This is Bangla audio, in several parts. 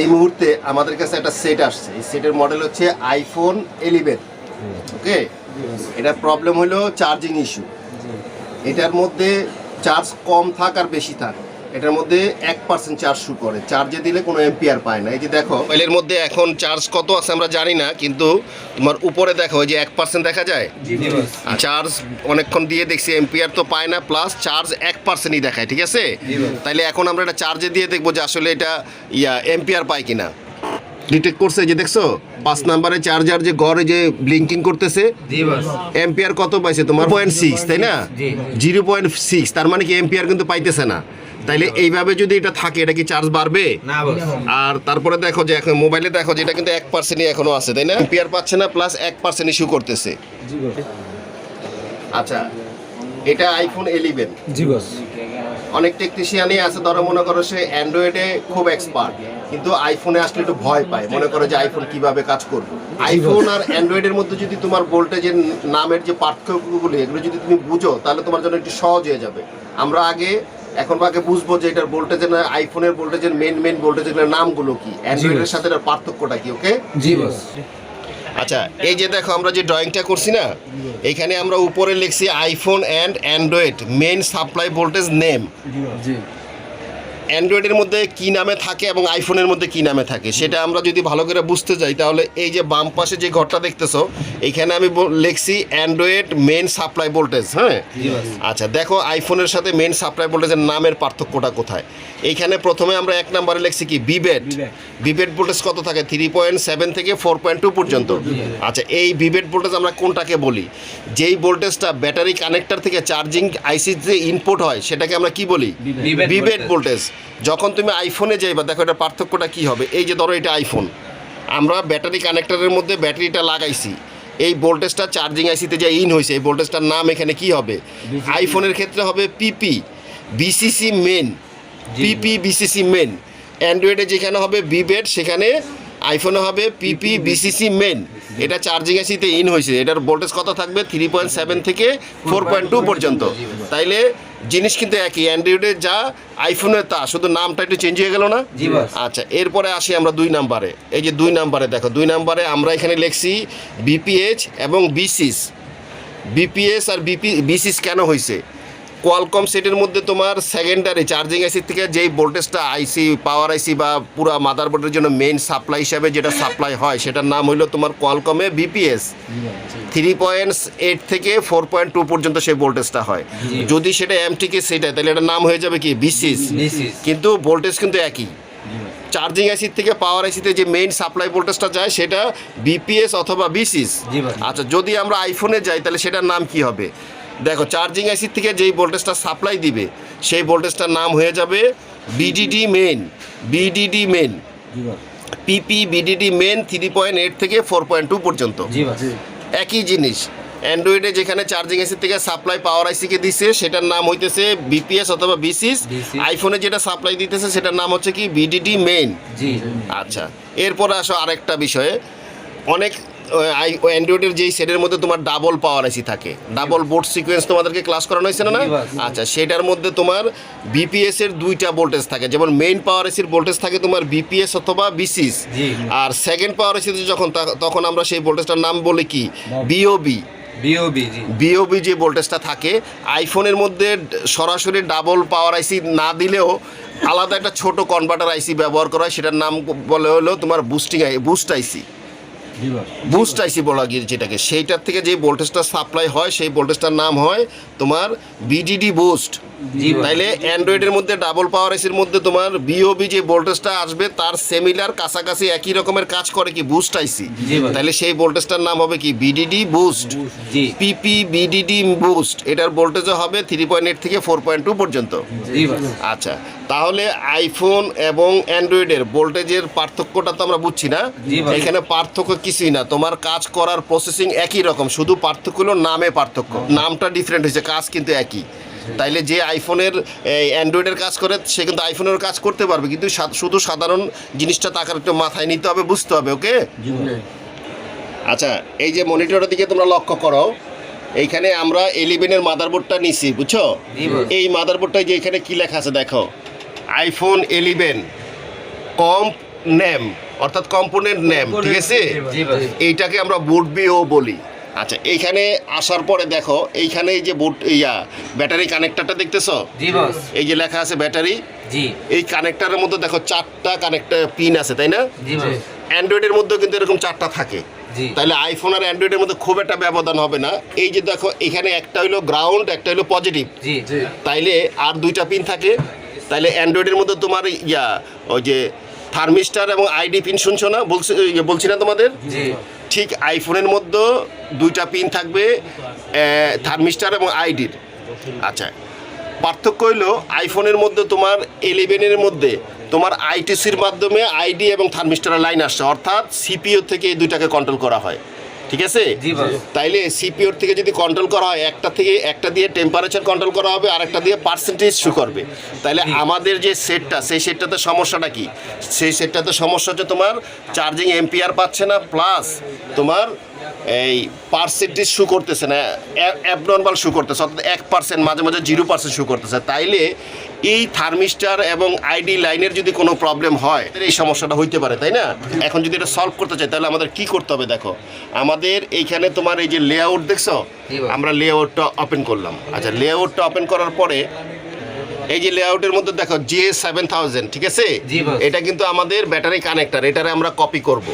এই মুহূর্তে আমাদের কাছে একটা সেট আসছে। এই সেটের মডেল হচ্ছে আইফোন 11। ওকে, এটার প্রবলেম হলো চার্জিং ইস্যু। এটার মধ্যে চার্জ কম থাক আর বেশি থাক, এটার মধ্যে 1% চার্জ শু করে, চার্জে দিলে কোনো এম্পিয়ার পায় না। এই যে দেখো মোবাইলের মধ্যে এখন চার্জ কত আছে আমরা জানি না, কিন্তু তোমার উপরে দেখো ওই যে 1% দেখা যায়। চার্জ অনেকক্ষণ দিয়ে দেখছি এম্পিয়ার তো পায় না, প্লাস চার্জ 1%ই দেখায়। ঠিক আছে, তাইলে এখন আমরা এটা চার্জে দিয়ে দেখবো যে আসলে এটা এম্পিয়ার পায় কিনা। ডিটেক্ট করছে, যে দেখছো 5 নম্বরে চার্জার যে গড়ে যে ব্লিঙ্কিং করতেছে, এম্পিয়ার কত পাইছে তোমার 0.6, তাই না? 0.6, তার মানে কি এম্পিয়ার কিন্তু পাইতেছে না। তাইলে এইভাবে যদি এটা থাকে, এটা কি চার্জ বাড়বে না? আর তারপরে দেখো যে এখন মোবাইলে দেখো যে এটা কিন্তু 1%ই এখনো আছে, তাই না? এম্পিয়ার পাচ্ছে না, প্লাস 1% ইস্যু করতেছে। আচ্ছা, এটা আইফোন 11। জি বস। অনেক টেকনিশিয়ানই আছে, ধরো মনে করো সে অ্যান্ড্রয়েডে খুব এক্সপার্ট, কিন্তু আইফোনে আসলে একটু ভয় পায়, মনে করো যে আইফোন কিভাবে কাজ করবে। আইফোন আর অ্যান্ড্রয়েডের মধ্যে যদি তোমার ভোল্টেজের নামের যে পার্থক্যগুলো এগুলো যদি তুমি বুঝো, তাহলে তোমার জন্য একটু সহজ হয়ে যাবে। আমরা এখন বুঝবো যে এটার ভোল্টেজের আইফোনের ভোল্টেজের মেন ভোল্টেজের নামগুলো কি, অ্যান্ড্রয়েডের সাথে এটার পার্থক্যটা কি। ওকে জি বস। আচ্ছা, এই যে দেখো আমরা যে ড্রয়িংটা করছি না, এখানে আমরা উপরে লিখছি iPhone and Android main supply voltage name. জি। অ্যান্ড্রয়েডের মধ্যে কি নামে থাকে এবং আইফোনের মধ্যে কি নামে থাকে সেটা আমরা যদি ভালো করে বুঝতে যাই, তাহলে এই যে বাম পাশে যে ঘরটা দেখতেছো, এইখানে আমি লিখছি অ্যান্ড্রয়েড মেইন সাপ্লাই ভোল্টেজ। হ্যাঁ, আচ্ছা দেখো আইফোনের সাথে মেইন সাপ্লাই ভোল্টেজের নামের পার্থক্যটা কোথায়। এইখানে প্রথমে আমরা 1 নম্বরে লিখছি কি বিবেট ভোল্টেজ কত থাকে 3.7 থেকে 4.2 পর্যন্ত। আচ্ছা, এই বিবেট ভোল্টেজ আমরা কোনটাকে বলি? যেই ভোল্টেজটা ব্যাটারি কানেক্টর থেকে চার্জিং আইসিতে ইনপুট হয় সেটাকে আমরা কি বলি? বিবেট ভোল্টেজ। যখন তুমি আইফোনে যাইবা, দেখো এটা পার্থক্যটা কি হবে। এই যে ধরো এটা আইফোন, আমরা ব্যাটারি কানেক্টরের মধ্যে ব্যাটারিটা লাগাইছি, এই ভোল্টেজটা চার্জিং আইসিতে যে ইন হয়েছে, এই ভোল্টেজটার নাম এখানে কি হবে? আইফোনের ক্ষেত্রে হবে পিপি বিসিসি মেন, পিপি বিসিসি মেন। অ্যান্ড্রয়েডে যেখানে হবে বিবেট, সেখানে আইফোনে হবে পিপি বিসিসি মেন। এটা চার্জিং আইসিতে ইন হয়েছে, এটার ভোল্টেজ কত থাকবে 3.7 থেকে 4.2 পর্যন্ত। তাইলে জিনিস কিন্তু একই, অ্যান্ড্রয়েডে যা আইফোনে তা, শুধু নামটা একটু চেঞ্জ হয়ে গেল না? আচ্ছা, এরপরে আসি আমরা 2 নম্বরে। এই যে 2 নম্বরে দেখো, 2 নম্বরে আমরা এখানে লিখছি বিপিএইচ এবং বিসিস। বিপিএস আর বিসিস কেন হয়েছে? কোয়ালকম সেটের মধ্যে তোমার সেকেন্ডারি চার্জিং আইসি থেকে যেই ভোল্টেজটা আইসি পাওয়ার আইসি বা পুরো মাদারবোর্ডের জন্য মেইন সাপ্লাই হিসাবে যেটা সাপ্লাই হয়, সেটার নাম হইলো তোমার কোয়ালকমে বিপিএস। 3.8 থেকে 4.2 পর্যন্ত সেই ভোল্টেজটা হয়। যদি সেটা এমটিকে সেটা, তাহলে এটার নাম হয়ে যাবে কি বিসিস, কিন্তু ভোল্টেজ কিন্তু একই। চার্জিং আইসি থেকে পাওয়ার আইসিতে যে মেইন সাপ্লাই ভোল্টেজটা যায় সেটা বিপিএস অথবা বিসিস। আচ্ছা, যদি আমরা আইফোনে যাই তাহলে সেটার নাম কি হবে? দেখো, চার্জিং আইসি থেকে যেই ভোল্টেজটা সাপ্লাই দিবে সেই ভোল্টেজটার নাম হয়ে যাবে বিডিডি মেইন। বিডিডি মেইন, পিপি বিডিডি মেইন 3.8 থেকে 4.2 পর্যন্ত। একই জিনিস। অ্যান্ড্রয়েডে যেখানে চার্জিং আইসি থেকে সাপ্লাই পাওয়ার আইসিকে দিছে সেটার নাম হইতেছে বিপিএস অথবা বিসিস। আইফোনে যেটা সাপ্লাই দিতেছে সেটার নাম হচ্ছে কি বিডিডি মেইন। আচ্ছা, এরপরে আসো আরেকটা বিষয়ে। অনেক অ্যান্ড্রয়েডের যেই সেটের মধ্যে তোমার ডাবল পাওয়ার আইসি থাকে, ডাবল বোর্ড সিকোয়েন্স তোমাদেরকে ক্লাস করানো হয়েছে না? আচ্ছা, সেটার মধ্যে তোমার বিপিএস এর 2টা ভোল্টেজ থাকে, যেমন মেইন পাওয়ার আইসির ভোল্টেজ থাকে তোমার বিপিএস অথবা বিসিস, আর সেকেন্ড পাওয়ার আইসিতে তখন আমরা সেই ভোল্টেজটার নাম বলি কি বিওবি। বিওবি যে ভোল্টেজটা থাকে, আইফোনের মধ্যে সরাসরি ডাবল পাওয়ার আইসি না দিলেও আলাদা একটা ছোট কনভার্টার আইসি ব্যবহার করা হয়, সেটার নাম বলে হলো তোমার বুস্ট আইসি। বুস্ট আইসি বলা গিয়ে যেটাকে, সেইটার থেকে যে ভোল্টেজটা সাপ্লাই হয় সেই ভোল্টেজটার নাম হয় তোমার বিডিডি বুস্ট। তাইলে অ্যান্ড্রয়েডের মধ্যে ডাবল পাওয়ার আইসির মধ্যে তোমার বিওবি যে ভোল্টেজটা আসবে তার সিমিলার কাছাকাছি একই রকমের কাজ করে কি বুস্ট আইসি। তাইলে সেই ভোল্টেজটার নাম হবে কি বিডিডি বুস্ট, পিপি বিডিডি বুস্ট। এটার ভোল্টেজও হবে 3.8 থেকে 4.2 পর্যন্ত। আচ্ছা, তাহলে আইফোন এবং অ্যান্ড্রয়েডের ভোল্টেজের পার্থক্যটা তো আমরা বুঝছি না। এখানে পার্থক্য কিছুই না, তোমার কাজ করার প্রসেসিং একই রকম, শুধু পার্থক্য হলো নামে পার্থক্য, নামটা ডিফারেন্ট হয়েছে, কাজ কিন্তু একই। তাইলে যে আইফোনের অ্যান্ড্রয়েডের কাজ করে সে কিন্তু আইফোনের কাজ করতে পারবে, কিন্তু শুধু সাধারণ জিনিসটা তাকে একটু মাথায় নিতে হবে, বুঝতে হবে। ওকে, আচ্ছা, এই যে মনিটরের দিকে তোমরা লক্ষ্য করো, এইখানে আমরা 11-এর মাদারবোর্ডটা নিছি, বুঝছো? এই মাদারবোর্ডটায় যে এখানে কি লেখা আছে দেখো, আইফোন 11 কম্প নেম অর্থাৎ কম্পোনেন্ট নেম, ঠিক আছে? এইটাকে আমরা বুট বিও বলি। আচ্ছা, এইখানে আসার পরে দেখো এইখানে এই যে বুট ব্যাটারি কানেক্টরটা দেখতেছো? এই যে লেখা আছে ব্যাটারি, এই কানেক্টরের মধ্যে দেখো 4টা কানেক্টর পিন আছে, তাই না? অ্যান্ড্রয়েডের মধ্যেও কিন্তু এরকম 4টা থাকে, তাহলে আইফোন আর অ্যান্ড্রয়েডের মধ্যে খুব একটা ব্যবধান হবে না। এই যে দেখো এখানে একটা হলো গ্রাউন্ড, একটা হলো পজিটিভ, তাইলে আর 2টা পিন থাকে। তাইলে অ্যান্ড্রয়েডের মধ্যে তোমার ওই যে থার্মিস্টার এবং আইডি পিন শুনছো না, বলছি না তোমাদের? ঠিক আইফোনের মধ্যে 2টা পিন থাকবে, থার্মিস্টার এবং আইডির। আচ্ছা, পার্থক্য হইলো আইফোনের মধ্যে তোমার 11-এর মধ্যে তোমার আইটিসির মাধ্যমে আইডি এবং থার্মিস্টারের লাইন আসছে, অর্থাৎ সিপিইউ থেকে এই 2টাকে কন্ট্রোল করা হয়, ঠিক আছে? তাইলে সিপিইউর থেকে যদি কন্ট্রোল করা হয়, একটা দিয়ে টেম্পারেচার কন্ট্রোল করা হবে, আর একটা দিয়ে পার্সেন্টেজ শো করবে। তাইলে আমাদের যে সেটটা, সেই সেটটাতে সমস্যাটা কি? সেই সেটটাতে সমস্যা হচ্ছে তোমার চার্জিং এম্পিয়ার পাচ্ছে না, প্লাস তোমার এই পার্সেন্টেজ শো করতেছে না, অ্যাবনর্মাল শো করতেছে, অর্থাৎ 1%, মাঝে মাঝে 0% শো করতেছে। তাইলে এই থার্মিস্টার এবং আইডি লাইনের যদি কোনো প্রবলেম হয়, এই সমস্যাটা হইতে পারে, তাই না? এখন যদি এটা সলভ করতে চাই তাহলে আমাদের কি করতে হবে? দেখো আমাদের এইখানে তোমার এই যে লেআউট দেখছো, আমরা লেআউটটা ওপেন করলাম। আচ্ছা, লেআউটটা ওপেন করার পরে এই যে লেআউটের মধ্যে দেখো J7000, ঠিক আছে? এটা কিন্তু আমাদের ব্যাটারি কানেক্টর, এটারে আমরা কপি করব।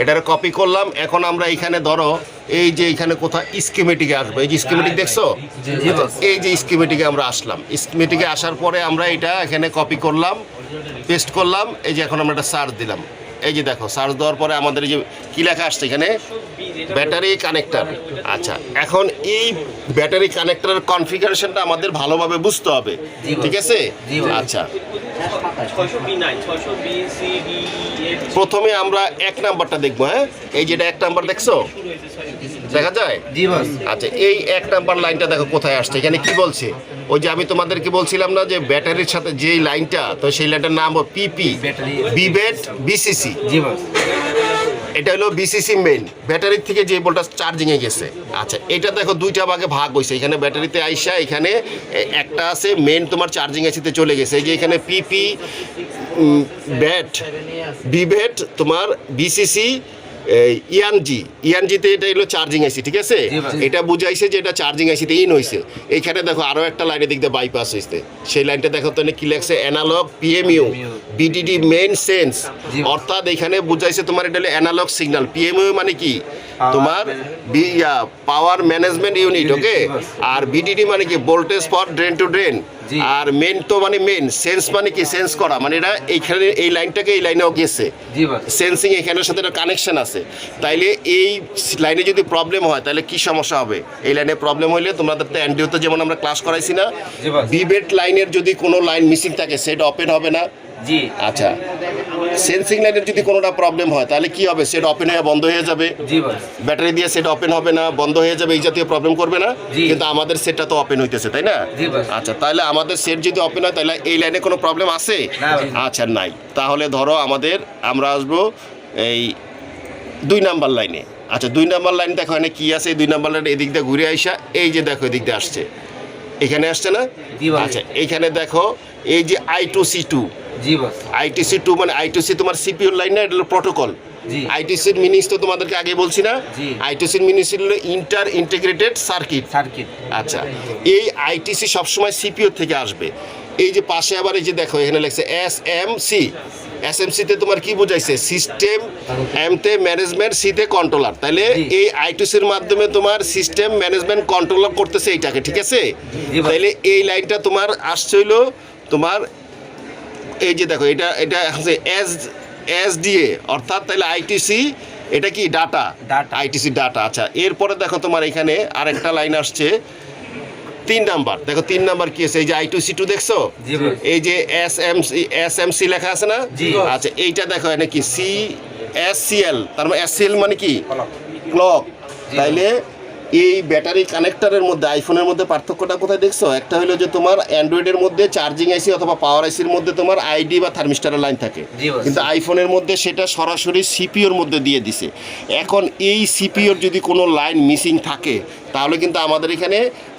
এটারে কপি করলাম। এখন আমরা এইখানে ধরো এই যে এইখানে কোথাও স্কিমেটিকে আসবো, এই যে স্কিমেটিক দেখছো, এই যে স্কিমেটিকে আমরা আসলাম। স্কিমেটিকে আসার পরে আমরা এটা এখানে কপি করলাম, পেস্ট করলাম। এই যে এখন আমরা একটা সার্চ দিলাম, এই যে দেখো সার্চ দেওয়ার পরে আমাদের এই যে কী লেখা আসছে এখানে, ব্যাটারি কানেক্টর। আচ্ছা, এখন এই ব্যাটারি কানেক্টরের কনফিগারেশনটা আমাদের ভালোভাবে বুঝতে হবে, ঠিক আছে? আচ্ছা, প্রথমে আমরা 1 নাম্বারটা দেখবো। হ্যাঁ, এই যেটা 1 নাম্বার দেখছো, দেখা যায়? আচ্ছা, এই 1 নাম্বার লাইনটা দেখো কোথায় আসছে, এখানে কি বলছে? ওই যে আমি তোমাদেরকে বলছিলাম না যে ব্যাটারির সাথে যেই লাইনটা, তো সেই লাইনটার নাম পিপি, বিবেট বিসিসি। এটা হলো বিসিসি মেইন, ব্যাটারির থেকে যে ভোল্টেজ চার্জিংয়ে গেছে। আচ্ছা, এটা দেখো 2টা ভাগে ভাগ হয়েছে। এখানে ব্যাটারিতে আইসা এখানে একটা আছে মেইন তোমার চার্জিং এসিতে চলে গেছে। এই যে এখানে পিপি ব্যাট বিবেট তোমার বিসিসি ইয়ানজিতে এটা হলো চার্জিং আইসি, ঠিক আছে? এটা বুঝাইছে যে এটা চার্জিং আইসিতে ইন হয়েছে। এইখানে দেখো আরও একটা লাইনের দিক দিয়ে বাইপাস হয়েছে, সেই লাইনটা দেখো তো কি লেখছে, analog PMU BDD main sense, অর্থাৎ এখানে বুঝাইছে তোমার এটা হলো অ্যানালগ সিগন্যাল। পিএমইউ মানে কি তোমার পাওয়ার ম্যানেজমেন্ট ইউনিট, ওকে? আর বিডিডি মানে কি voltage for drain to drain. আর মেন তো মানে মেন, সেন্স মানে কি সেন্স করা, মানে এটা এইখানে এই লাইনটাকে এই লাইনেও গেছে, সেন্সিং এখানের সাথে একটা কানেকশন আছে। তাইলে এই লাইনে যদি প্রবলেম হয় তাহলে কি সমস্যা হবে? এই লাইনে প্রবলেম হইলে তোমাদের তো অ্যান্ড্রয়েডে যেমন আমরা ক্লাস করাইছি না, বিবেট লাইনের যদি কোনো লাইন মিসিং থাকে সেটা ওপেন হবে না। আচ্ছা, সেন্সিং লাইনের যদি কোনোটা প্রবলেম হয় তাহলে কি হবে? সেটা ওপেন হয়ে বন্ধ হয়ে যাবে, ব্যাটারি দিয়ে সেটা ওপেন হবে না, বন্ধ হয়ে যাবে, এই জাতীয় প্রবলেম করবে না? কিন্তু আমাদের সেটটা তো ওপেন হইতেছে, তাই না? আচ্ছা, তাহলে আমাদের সেট যদি ওপেন হয় তাহলে এই লাইনে কোনো প্রবলেম আছে? আচ্ছা, নাই। তাহলে ধরো আমরা আসবো এই 2 নাম্বার লাইনে। আচ্ছা, 2 নাম্বার লাইন দেখো এখানে কি আছে, 2 নাম্বার লাইন এদিক দিয়ে ঘুরে আইসা এই যে দেখো এদিক দিয়ে আসছে, এখানে আসছে না? আচ্ছা, এইখানে দেখো এই যে I2C2, I2C2 মানে I2C তোমার সিপিইউ লাইন না, এটা হলো প্রোটোকল। আইটিসির মিনিংস তো তোমাদেরকে আগে বলছি না, আইটিসির মিনিংস হলো ইন্টার ইন্টিগ্রেটেড সার্কিট। আচ্ছা, এই আইটিসি সবসময় সিপিইউ থেকে আসবে। এই যে পাশে আবার এই যে দেখো এখানে লেখছে এসএমসি, এসএমসিতে তোমার কি বোঝাইছে? সিস্টেম, এমতে ম্যানেজমেন্ট, সিতে কন্ট্রোলার। তাহলে এই আইটিসির মাধ্যমে তোমার সিস্টেম ম্যানেজমেন্ট কন্ট্রোলার করতেছে এইটাকে, ঠিক আছে? তাহলে এই লাইনটা তোমার আসছে হইলো তোমার এই যে দেখো এটা হচ্ছে এসডিএ, অর্থাৎ তাহলে আইটিসি এটা কি ডাটা, আইটিসি ডাটা। আচ্ছা, এরপরে দেখো তোমার এখানে আরেকটা লাইন আসছে 3 নাম্বার। দেখো 3 নাম্বার কি আছে? এই যে I2C2 দেখছো, এই যে এসএমসি লেখা আছে না? আচ্ছা, এইটা দেখো এখানে কি CSCL, তার মানে SCL মানে কি ক্লক। তাইলে এই ব্যাটারি কানেক্টরের মধ্যে আইফোনের মধ্যে পার্থক্যটা কোথায় দেখছো? একটা হলো যে তোমার অ্যান্ড্রয়েডের মধ্যে চার্জিং আইসি অথবা পাওয়ার আইসির মধ্যে তোমার আইডি বা থার্মিস্টারের লাইন থাকে, কিন্তু আইফোনের মধ্যে সেটা সরাসরি সিপিওর মধ্যে দিয়ে দিছে। এখন এই সিপিওর যদি কোনো লাইন মিসিং থাকে তাহলে কিন্তু আমাদের এখানে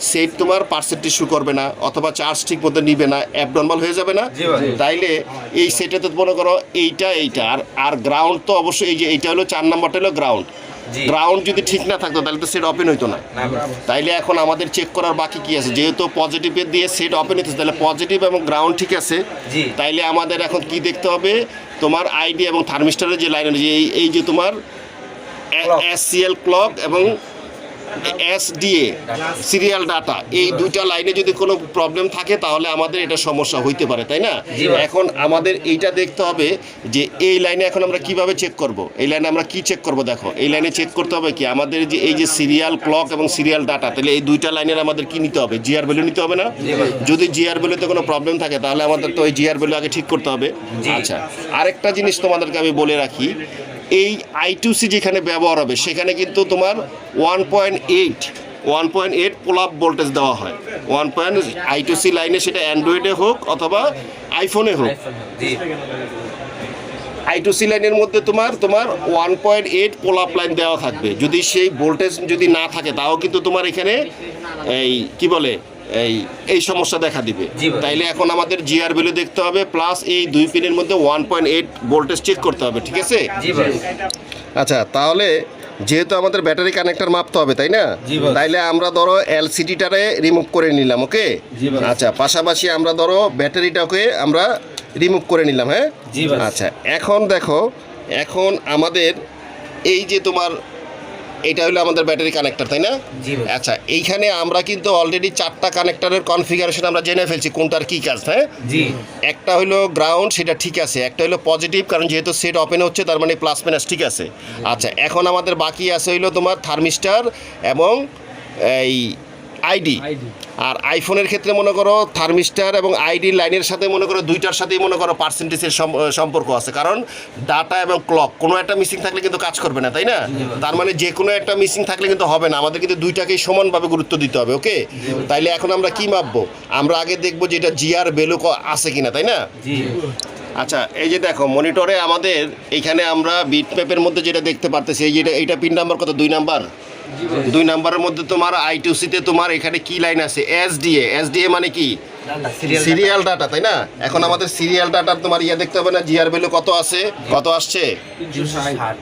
সেট তোমার পার্সেন্ট ইস্যু করবে না অথবা চার্জ ঠিক মতো নিবে না, অ্যাবনর্মাল হয়ে যাবে না। তাইলে এই সেটাতে মনে করো এইটা আর গ্রাউন্ড তো অবশ্যই, এই যে এইটা হলো 4 নাম্বারটা হলো গ্রাউন্ড যদি ঠিক না থাকতো তাহলে তো সেট ওপেন হইতো না। তাইলে এখন আমাদের চেক করার বাকি কি আছে, যেহেতু পজিটিভের দিয়ে সেট ওপেন হইতেছে তাহলে পজিটিভ এবং গ্রাউন্ড ঠিক আছে। তাইলে আমাদের এখন কি দেখতে হবে, তোমার আইডি এবং থার্মিস্টারের যে লাইন যে এই যে তোমার এসসিএল ক্লক এবং এসডিএ সিরিয়াল ডাটা, এই দুইটা লাইনে যদি কোনো প্রবলেম থাকে তাহলে আমাদের এটা সমস্যা হইতে পারে, তাই না? এখন আমাদের এইটা দেখতে হবে যে এই লাইনে এখন আমরা কিভাবে চেক করব। এই লাইনে আমরা কি চেক করব, দেখো এই লাইনে চেক করতে হবে কি আমাদের যে এই যে সিরিয়াল ক্লক এবং সিরিয়াল ডাটা, তাহলে এই দুইটা লাইনের আমাদের কি নিতে হবে, জিআর ভ্যালু নিতে হবে না? যদি জিআর ভ্যালুতে কোনো প্রবলেম থাকে তাহলে আমাদের তো ওই জিআর ভ্যালু আগে ঠিক করতে হবে। আচ্ছা, আরেকটা জিনিস তোমাদেরকে আমি বলে রাখি, এই I2C যেখানে ব্যবহার হবে সেখানে কিন্তু তোমার 1.8 পুল আপ ভোল্টেজ দেওয়া হয়। I2C লাইনে, সেটা অ্যান্ড্রয়েডে হোক অথবা আইফোনে হোক, I2C লাইনের মধ্যে তোমার 1.8 পুল আপ লাইন দেওয়া থাকবে। যদি সেই ভোল্টেজ যদি না থাকে তাও কিন্তু তোমার এখানে এই কি বলে এই সমস্যা দেখা দিবে। তাইলে এখন আমাদের জিআর ভ্যালু দেখতে হবে, প্লাস এই দুই পিনের মধ্যে 1.8 ভোল্টেজ চেক করতে হবে, ঠিক আছে? আচ্ছা, তাহলে যেহেতু আমাদের ব্যাটারি কানেক্টর মাপতে হবে, তাই না? তাইলে আমরা ধরো এলসিডিটারে রিমুভ করে নিলাম, ওকে? আচ্ছা, পাশাপাশি আমরা ধরো ব্যাটারিটাকে আমরা রিমুভ করে নিলাম, হ্যাঁ? আচ্ছা, এখন দেখো, এখন আমাদের এই যে তোমার এটা হলো আমাদের ব্যাটারি কানেক্টর, তাই না? আচ্ছা, এইখানে আমরা কিন্তু অলরেডি 4টা কানেক্টরের কনফিগারেশন আমরা জেনে ফেলছি কোনটার কি কাজ, হ্যাঁ? একটা হলো গ্রাউন্ড, সেটা ঠিক আছে। একটা হলো পজিটিভ, কারণ যেহেতু সেট ওপেন হচ্ছে তার মানে প্লাস মাইনাস ঠিক আছে। আচ্ছা, এখন আমাদের বাকি আছে হইলো তোমার থার্মিস্টার এবং এই আইডি। আর আইফোনের ক্ষেত্রে মনে করো থার্মিস্টার এবং আইডি লাইনের সাথে মনে করো দুইটার সাথেই মনে করো পার্সেন্টেজের সম্পর্ক আছে, কারণ ডাটা এবং ক্লক কোনো একটা মিসিং থাকলে কিন্তু কাজ করবে না, তাই না? তার মানে যে কোনো একটা মিসিং থাকলে কিন্তু হবে না, আমাদের কিন্তু দুইটাকেই সমানভাবে গুরুত্ব দিতে হবে, ওকে? তাইলে এখন আমরা কি মাপবো, আমরা আগে দেখবো যে এটা জিআর ভ্যালু আছে কিনা, তাই না? আচ্ছা, এই যে দেখো মনিটরে আমাদের এইখানে আমরা বিট ম্যাপের মধ্যে যেটা দেখতে পারতেছি, এই যে এইটা পিন নাম্বার কত, 2 নাম্বার। 2 নাম্বারের মধ্যে তোমার I2C-তে তোমার এখানে কি লাইন আছে, এসডিএ মানে কি সিরিয়াল ডাটা, তাই না? এখন আমাদের সিরিয়াল ডাটার তোমার দেখতে হবে না জিআর ভ্যালু কত আছে, কত আসছে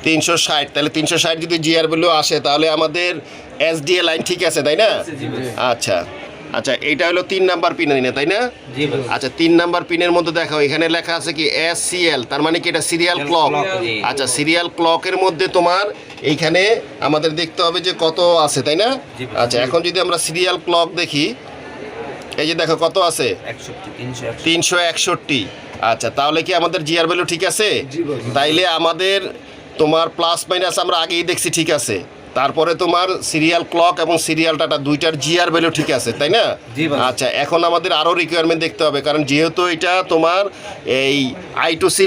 360। তাহলে 360 যদি জিআর ভ্যালু আসে তাহলে আমাদের এসডিএ লাইন ঠিক আছে, তাই না? আচ্ছা, এইটা হলো 3 নাম্বার পিন, তাই না? আচ্ছা, 3 নাম্বার পিনের মধ্যে দেখো এখানে লেখা আছে কি এসসিএল, তার মানে কি এটা সিরিয়াল ক্লক। আচ্ছা, সিরিয়াল ক্লকের মধ্যে তোমার এইখানে আমাদের দেখতে হবে যে কত আছে, তাই না? আচ্ছা, এখন যদি আমরা সিরিয়াল ক্লক দেখি, এই যে দেখো কত আছে 361। আচ্ছা, তাহলে কি আমাদের জিআর ভ্যালু ঠিক আছে? তাইলে আমাদের তোমার প্লাস মাইনাস আমরা আগেই দেখছি ঠিক আছে, তারপরে তোমার সিরিয়াল ক্লক এবং সিরিয়াল ডাটা দুইটার জিআর ভ্যালু ঠিক আছে, তাই না? আচ্ছা, এখন আমাদের আরও রিকোয়ারমেন্ট দেখতে হবে, কারণ যেহেতু এটা তোমার এই I2C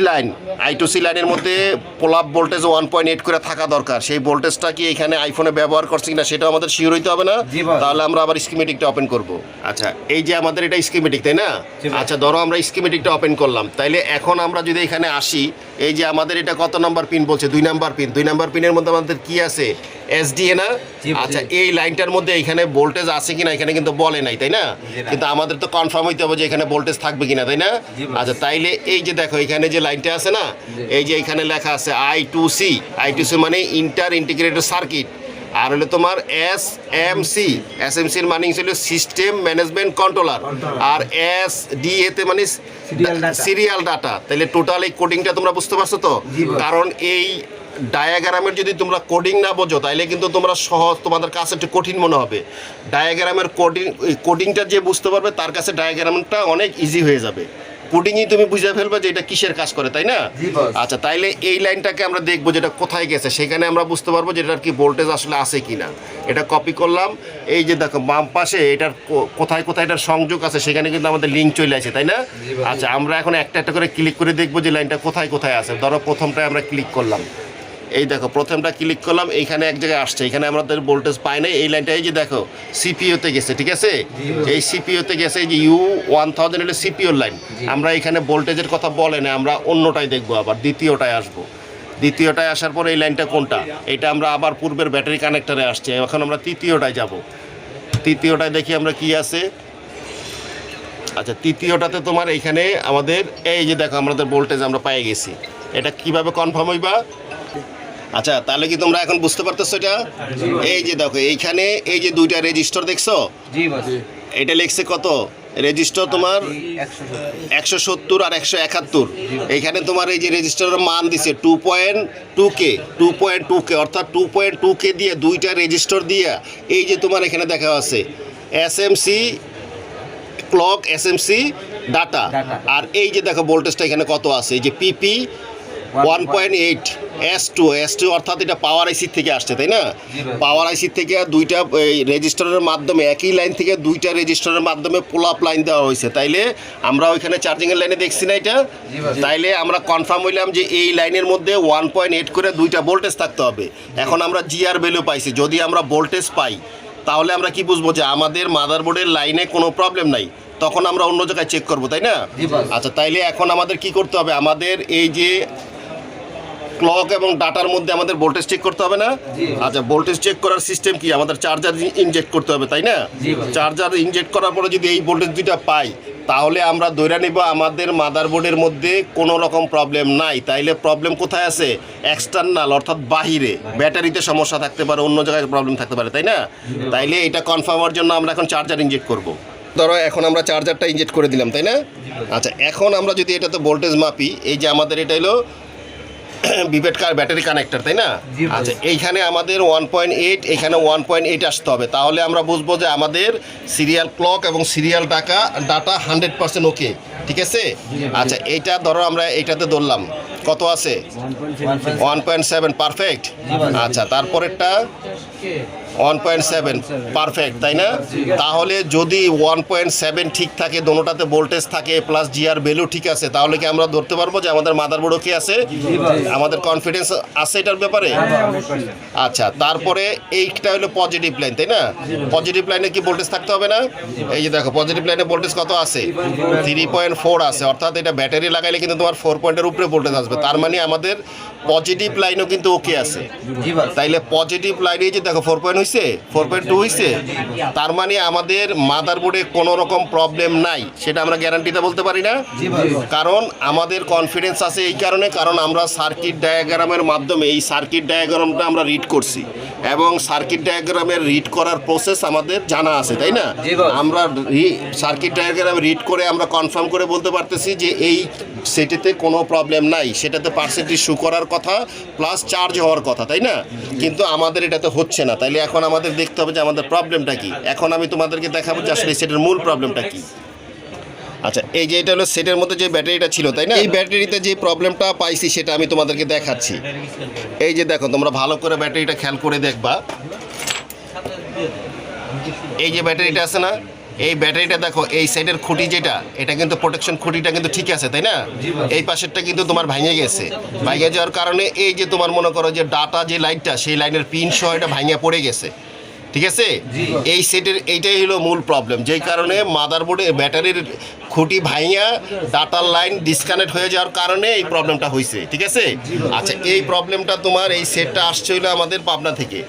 লাইনের মধ্যে পুল আপ ভোল্টেজ 1.8 করে থাকা দরকার, সেই ভোল্টেজটা কি এখানে আইফোনে ব্যবহার করছে কিনা সেটাও আমাদের শিওর হইতে হবে না? তাহলে আমরা আবার স্কিমেটিকটা ওপেন করব। আচ্ছা, এই যে আমাদের এটা স্কিমেটিক, তাই না? আচ্ছা, ধরো আমরা স্কিমেটিকটা ওপেন করলাম, তাইলে এখন আমরা যদি এখানে আসি, এই যে আমাদের এটা কত নাম্বার পিন বলছে, 2 নাম্বার পিন। 2 নাম্বার পিনের মধ্যে আমাদের কি আছে, এসডিএ না? আচ্ছা, এই লাইনটার মধ্যে এখানে ভোল্টেজ আছে কিনা এখানে কিন্তু বলে নাই, তাই না? কিন্তু আমাদের তো কনফার্ম হইতে হবে যে এখানে ভোল্টেজ থাকবে কিনা, তাই না? আচ্ছা, তাইলে এই যে দেখো এখানে যে লাইনটা আছে না, এই যে এখানে লেখা আছে I2C মানে ইন্টার ইন্টিগ্রেটেড সার্কিট, আর হলো তোমার এসএমসির মানে হলো সিস্টেম ম্যানেজমেন্ট কন্ট্রোলার, আর এসডিএতে মানে সিরিয়াল ডাটা। তাহলে টোটাল এই কোডিংটা তোমরা বুঝতে পারছো তো? কারণ এই ডায়াগ্রামের যদি তোমরা কোডিং না বোঝো তাইলে কিন্তু তোমরা সহজ, তোমাদের কাছে একটু কঠিন মনে হবে। ডায়াগ্রামের কোডিংটা যে বুঝতে পারবে তার কাছে ডায়াগ্রামটা অনেক ইজি হয়ে যাবে। কোডিংই তুমি বুঝে ফেলবে যে এটা কিসের কাজ করে, তাই না? আচ্ছা, তাইলে এই লাইনটাকে আমরা দেখবো যেটা কোথায় গেছে, সেখানে আমরা বুঝতে পারবো যে এটার কি ভোল্টেজ আসলে আছে কিনা। এটা কপি করলাম, এই যে দেখো বাম পাশে এটার কোথায় কোথায় এটার সংযোগ আছে সেখানে কিন্তু আমাদের লিঙ্ক চলে আসে, তাই না? আচ্ছা, আমরা এখন একটা একটা করে ক্লিক করে দেখবো যে লাইনটা কোথায় কোথায় আছে। ধরো প্রথমটায় আমরা ক্লিক করলাম, এই দেখো প্রথমটা ক্লিক করলাম, এইখানে এক জায়গায় আসছে, এখানে আমাদের ভোল্টেজ পাই নাই। এই লাইনটা এই যে দেখো সিপিইউতে গেছে, ঠিক আছে, এই সিপিইউতে গেছে, এই যে U1000 হলো সিপিইউর লাইন। আমরা এখানে ভোল্টেজের কথা বলে না, আমরা অন্যটাই দেখবো, আবার দ্বিতীয়টায় আসবো। দ্বিতীয়টায় আসার পরে এই লাইনটা কোনটা, এটা আমরা আবার পূর্বের ব্যাটারি কানেক্টরে আসছে। এখন আমরা তৃতীয়টায় যাব, তৃতীয়টায় দেখি আমরা কি আছে। আচ্ছা, তৃতীয়টাতে তোমার এইখানে আমাদের এই যে দেখো আমাদের ভোল্টেজ আমরা পেয়ে গেছি। এটা কিভাবে কনফার্ম হইবা? আচ্ছা, তাহলে কি তোমরা এখন বুঝতে পারতেছো এটা? এই যে দেখো এইখানে এই যে দুইটা রেজিস্টার দেখছো, এটা লিখছে কত রেজিস্টার তোমার 170 আর 171। এইখানে তোমার এই যে রেজিস্টারের মান দিছে 2.2K, অর্থাৎ 2.2K দিয়ে দুইটা রেজিস্টার দিয়ে এই যে তোমার এখানে দেখা আছে এসএমসি ক্লক, এসএমসি ডাটা, আর এই যে দেখো ভোল্টেজটা এখানে কত আছে, এই যে পিপি 1.8 S2 অর্থাৎ এটা পাওয়ার আইসি থেকে আসছে, তাই না? পাওয়ার আইসি থেকে দুইটা রেজিস্টারের মাধ্যমে, একই লাইন থেকে দুইটা রেজিস্টারের মাধ্যমে পুল আপ লাইন দেওয়া হয়েছে। তাইলে আমরা ওইখানে চার্জিংয়ের লাইনে দেখছি না এটা, তাইলে আমরা কনফার্ম হইলাম যে এই লাইনের মধ্যে 1.8 করে দুইটা ভোল্টেজ থাকতে হবে। এখন আমরা জিআর ভ্যালু পাইছি, যদি আমরা ভোল্টেজ পাই তাহলে আমরা কি বুঝবো যে আমাদের মাদারবোর্ডের লাইনে কোনো প্রবলেম নাই, তখন আমরা অন্য জায়গায় চেক করবো, তাই না? আচ্ছা, তাইলে এখন আমাদের কি করতে হবে, আমাদের এই যে ক্লক এবং ডাটার মধ্যে আমাদের ভোল্টেজ চেক করতে হবে না? আচ্ছা, ভোল্টেজ চেক করার সিস্টেম কি, আমাদের চার্জার ইনজেক্ট করতে হবে, তাই না? চার্জার ইনজেক্ট করার পরে যদি এই ভোল্টেজ দুইটা পাই তাহলে আমরা ধরে নিব আমাদের মাদারবোর্ডের মধ্যে কোনো রকম প্রবলেম নাই। তাইলে প্রবলেম কোথায় আছে? এক্সটার্নাল, অর্থাৎ বাহিরে ব্যাটারিতে সমস্যা থাকতে পারে, অন্য জায়গায় প্রবলেম থাকতে পারে, তাই না? তাইলে এটা কনফার্ম হওয়ার জন্য আমরা এখন চার্জার ইনজেক্ট করব। ধরো এখন আমরা চার্জারটা ইনজেক্ট করে দিলাম, তাই না? আচ্ছা, এখন আমরা যদি এটাতে ভোল্টেজ মাপি, এই যে আমাদের এটা হলো বিভেট কার ব্যাটারি কানেক্টর, তাই না? আচ্ছা, এইখানে আমাদের 1.8, এখানে 1.8 আসতে হবে, তাহলে আমরা বুঝবো যে আমাদের সিরিয়াল ক্লক এবং সিরিয়াল ডাটা 100% ওকে, ঠিক আছে? আচ্ছা, এইটা ধরো আমরা এইটাতে ধরলাম কত আছে, 1.7 পারফেক্ট। আচ্ছা, তারপরেরটা 1.7 পারফেক্ট, তাই না? তাহলে যদি 1.7 ঠিক থাকে, দোনোটাতে ভোল্টেজ থাকে প্লাস জিআর ভ্যালু ঠিক আছে, তাহলে কি আমরা ধরতে পারবো যে আমাদের মাদারবোর্ড ওকে আছে? আমাদের কনফিডেন্স আছে এটার ব্যাপারে? আচ্ছা, তারপরে এইটা হলো পজিটিভ লাইন, তাই না? পজিটিভ লাইনে কি ভোল্টেজ থাকতে হবে না? এই যে দেখো পজিটিভ লাইনে ভোল্টেজ কত আছে, 3.4 আছে, অর্থাৎ এটা ব্যাটারি লাগাইলে কিন্তু তোমার 4 পয়েন্টের উপরে ভোল্টেজ আসবে। তার মানে আমাদের পজিটিভ লাইনও কিন্তু ওকে আছে। তাইলে পজিটিভ লাইনে যে দেখো 4.2 হয়েছে, তার মানে আমাদের মাদারবোর্ডে কোনো রকম প্রবলেম নাই, সেটা আমরা গ্যারান্টিতে বলতে পারি না। কারণ আমাদের কনফিডেন্স আছে এই কারণে, কারণ আমরা সার্কিট ডায়াগ্রামের মাধ্যমে এই সার্কিট ডায়াগ্রামটা আমরা রিড করছি এবং সার্কিট ডায়াগ্রামের রিড করার প্রসেস আমাদের জানা আছে, তাই না? আমরা সার্কিট ডায়াগ্রাম রিড করে আমরা কনফার্ম করে বলতে পারতেছি যে এই সেটাতে কোনো প্রবলেম নাই, সেটাতে পার্সেন্টেজ শো করার কথা প্লাস চার্জ হওয়ার কথা, তাই না? কিন্তু আমাদের এটাতে হচ্ছে না। তাইলে এখন আমাদের দেখতে হবে যে আমাদের প্রবলেমটা কি। এখন আমি তোমাদেরকে দেখাবো যে আসলে সেটার মূল প্রবলেমটা কি। আচ্ছা, এই যে এটা হলো সেটের মধ্যে যে ব্যাটারিটা ছিল, তাই না? এই ব্যাটারিতে যে প্রবলেমটা পাইছি সেটা আমি তোমাদেরকে দেখাচ্ছি। এই যে দেখো, তোমরা ভালো করে ব্যাটারিটা খেয়াল করে দেখবা, এই যে ব্যাটারিটা আছে না, এই ব্যাটারিটা দেখো, এই সাইডের খুঁটি যেটা, এটা কিন্তু প্রোটেকশন খুঁটিটা কিন্তু ঠিক আছে, তাই না? এই পাশেরটা কিন্তু তোমার ভেঙে গেছে। ভেঙে যাওয়ার কারণে এই যে তোমার মনে করো যে ডাটা যে লাইনটা, সেই লাইনের পিন সহ এটা ভেঙে পড়ে গেছে, ঠিক আছে? এই সেটের এইটাই হলো মূল প্রবলেম, যেই কারণে মাদারবোর্ডে ব্যাটারির খুঁটি ভাঙিয়া ডাটার লাইন ডিসকানেক্ট হয়ে যাওয়ার কারণে এই প্রবলেমটা হয়েছে, ঠিক আছে? আচ্ছা, এই প্রবলেমটা তোমার এই সেটটা আসছে হলো আমাদের পাবনা থেকে।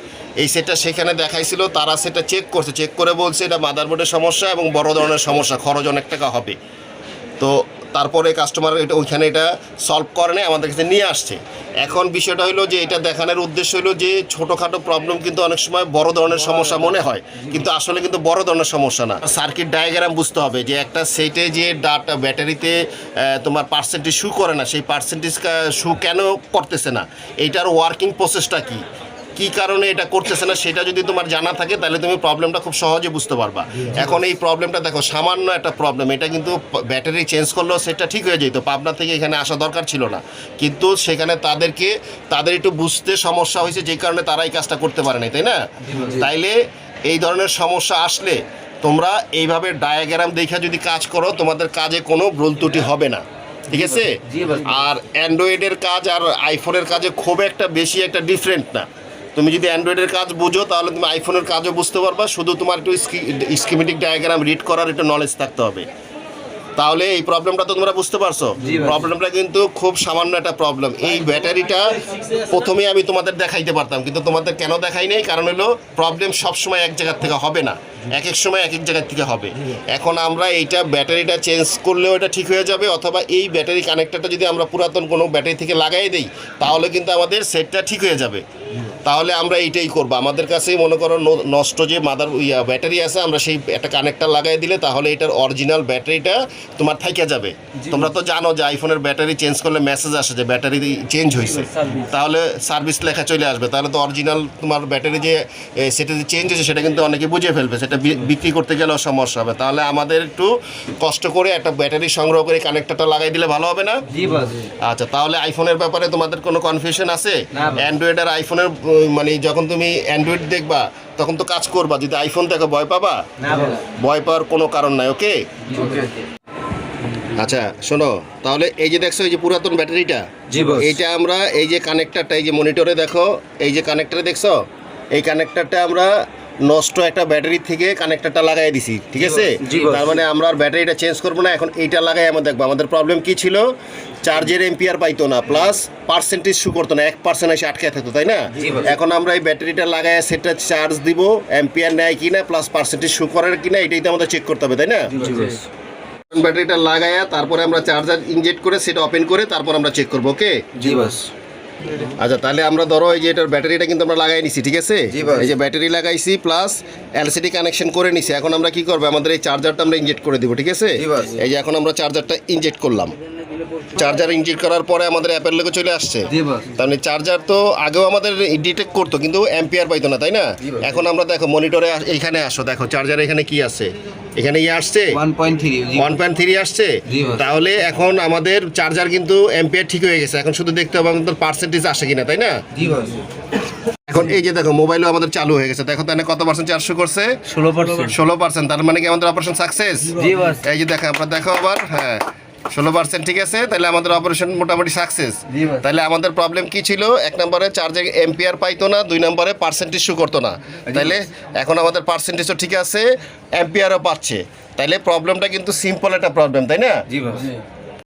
এই সেটটা সেখানে দেখাইছিল, তারা সেটা চেক করছে, চেক করে বলছে এটা মাদারবোর্ডের সমস্যা এবং বড় ধরনের সমস্যা, খরচ অনেক টাকা হবে। তো তারপরে কাস্টমার এটা ওইখানে এটা সলভ করে নেয়, আমাদের কাছে নিয়ে আসছে। এখন বিষয়টা হলো যে এটা দেখানোর উদ্দেশ্য হলো যে ছোটোখাটো প্রবলেম কিন্তু অনেক সময় বড় ধরনের সমস্যা মনে হয়, কিন্তু আসলে কিন্তু বড় ধরনের সমস্যা না। সার্কিট ডায়াগ্রাম বুঝতে হবে যে একটা সেটে যে ডাটা ব্যাটারিতে তোমার পার্সেন্টেজ শু করে না, সেই পার্সেন্টেজ শু কেন করতেছে না, এইটার ওয়ার্কিং প্রসেসটা কী, কী কারণে এটা করতেছে না, সেটা যদি তোমার জানা থাকে তাহলে তুমি প্রবলেমটা খুব সহজে বুঝতে পারবা। এখন এই প্রবলেমটা দেখো, সামান্য একটা প্রবলেম, এটা কিন্তু ব্যাটারি চেঞ্জ করলেও সেটা ঠিক হয়ে যেত, পাবনা থেকে এখানে আসা দরকার ছিল না, কিন্তু সেখানে তাদের একটু বুঝতে সমস্যা হয়েছে, যেই কারণে তারা এই কাজটা করতে পারে নাই, তাই না? তাইলে এই ধরনের সমস্যা আসলে তোমরা এইভাবে ডায়াগ্রাম দেখে যদি কাজ করো, তোমাদের কাজে কোনো ভুল ত্রুটি হবে না। ঠিক আছে? জি বস। আর অ্যান্ড্রয়েডের কাজ আর আইফোনের কাজে খুব একটা বেশি একটা ডিফারেন্ট না। তুমি যদি অ্যান্ড্রয়েডের কাজ বুঝো তাহলে তুমি আইফোনের কাজও বুঝতে পারবা, শুধু তোমার একটু স্কিমেটিক ডায়াগ্রাম রিড করার একটু নলেজ থাকতে হবে। তাহলে এই প্রবলেমটা তো তোমরা বুঝতে পারছো। জি ভাই। প্রবলেমটা কিন্তু খুব সামান্য একটা প্রবলেম। এই ব্যাটারিটা প্রথমে আমি তোমাদের দেখাইতে পারতাম, কিন্তু তোমাদের কেন দেখাই নাই, কারণ হলো প্রবলেম সবসময় এক জায়গার থেকে হবে না, এক এক সময় এক এক জায়গার থেকে হবে। এখন আমরা এইটা ব্যাটারিটা চেঞ্জ করলেও এটা ঠিক হয়ে যাবে, অথবা এই ব্যাটারি কানেক্টরটা যদি আমরা পুরাতন কোনো ব্যাটারি থেকে লাগাই দিই তাহলে কিন্তু আমাদের সেটটা ঠিক হয়ে যাবে। তাহলে আমরা এইটাই করবো। আমাদের কাছেই মনে করো নষ্ট যে ব্যাটারি আছে, আমরা সেই একটা কানেক্টর লাগাই দিলে তাহলে এটার অরিজিনাল ব্যাটারিটা তোমার থাইকা যাবে। তোমরা তো জানো যে আইফোনের ব্যাটারি চেঞ্জ করলে মেসেজ আসে যে ব্যাটারি চেঞ্জ হয়েছে, তাহলে সার্ভিস লেখা চলে আসবে। তাহলে তো অরিজিনাল তোমার ব্যাটারি যে সেটা যে চেঞ্জ হয়েছে সেটা কিন্তু অনেকে বুঝে ফেলবে, সেটা বিক্রি করতে গেলেও সমস্যা হবে। তাহলে আমাদের একটু কষ্ট করে একটা ব্যাটারি সংগ্রহ করে কানেক্টরটা লাগাই দিলে ভালো হবে না? জি বস। আচ্ছা, তাহলে আইফোনের ব্যাপারে তোমাদের কোনো কনফিউশন আছে? না ভাই। অ্যান্ড্রয়েড আর আইফোনের মানে যখন তুমি অ্যান্ড্রয়েড দেখবা তখন তো কাজ করবা, যদি আইফোন দেখো ভয় পাবা? না বস। ভয় পাওয়ার কোনো কারণ নাই। ওকে, ওকে। আচ্ছা শোনো, তাহলে এই যে দেখছো এই যে পুরাতন ব্যাটারিটা, জি বস। এইটা আমরা এই যে কানেক্টরটা এই যে মনিটরে দেখো, এই যে কানেক্টরে দেখছো, এই কানেক্টরটা আমরা নষ্ট একটা ব্যাটারি থেকে কানেক্টরটা লাগাই দিছি, ঠিক আছে? জি বস। তার মানে আমরা আর ব্যাটারিটা চেঞ্জ করবো না, এখন এইটা লাগাই আমরা দেখবো। আমাদের প্রবলেম কি ছিল, চার্জের এম্পিয়ার পাইতো না, প্লাস পার্সেন্টেজ শু করতো না, 1% এসে আটকে থাকতো, তাই না? জি বস। এখন আমরা এই ব্যাটারিটা লাগাই সেটা চার্জ দিব, এম্পিয়ার নেয় কিনা প্লাস পার্সেন্টেজ শু করার কিনা, এটাই তো আমাদের চেক করতে হবে, তাই না? জি বস। ব্যাটারিটা লাগায়া তারপরে আমরা চার্জার ইনজেক্ট করে সেটা ওপেন করে তারপর আমরা চেক করবো। ওকে, জি বস। আচ্ছা তাহলে আমরা ধরো এই যে এটার ব্যাটারিটা কিন্তু আমরা লাগাই নিছি, ঠিক আছে? জি ভাই। এই যে ব্যাটারি লাগাইছি প্লাস এলসিডি কানেকশন করে নিছি। এখন আমরা কি করবো, আমাদের এই চার্জারটা আমরা ইনজেক্ট করে দিব, ঠিক আছে? জি ভাই। এই যে এখন আমরা চার্জারটা ইনজেক্ট করলাম, চার্জার ইনজেক্ট করার পরে আমাদের অ্যাপের লোকে চলে আসছে। জি বস। তাহলে চার্জার তো আগেও আমাদের ডিটেক্ট করতো কিন্তু অ্যাম্পিয়ার পাইতো না, তাই না? এখন আমরা দেখো মনিটরে এইখানে আসো, দেখো চার্জার এখানে কি আছে, এখানে ইয়ে আসছে 1.3 জি। 1.3 আসছে। জি ভাই। তাহলে এখন আমাদের চার্জার কিন্তু অ্যাম্পিয়ার ঠিক হয়ে গেছে, এখন শুধু দেখতে হবে আমাদের পার্সেন্টেজ আসে কিনা, তাই না? জি বস। এখন এই যে দেখো মোবাইলও আমাদের চালু হয়ে গেছে, দেখো তাহলে কত পার্সেন্ট চার্জ করছে? 16%। 16%। তার মানে কি আমাদের অপারেশন সাকসেস? জি বস। এই যে দেখো আমরা দেখো আবার, হ্যাঁ 16%, ঠিক আছে? তাহলে আমাদের অপারেশন মোটামুটি সাকসেস। জি ভাই। তাহলে আমাদের প্রবলেম কি ছিল, এক নম্বরে চার্জে এম্পিয়ার পাইতো না, দুই নম্বরে পার্সেন্টেজ শু করতো না। তাইলে এখন আমাদের পার্সেন্টেজও ঠিক আছে, এম্পিয়ারও পাচ্ছে। তাইলে প্রবলেমটা কিন্তু সিম্পল একটা প্রবলেম, তাই না? জি বস।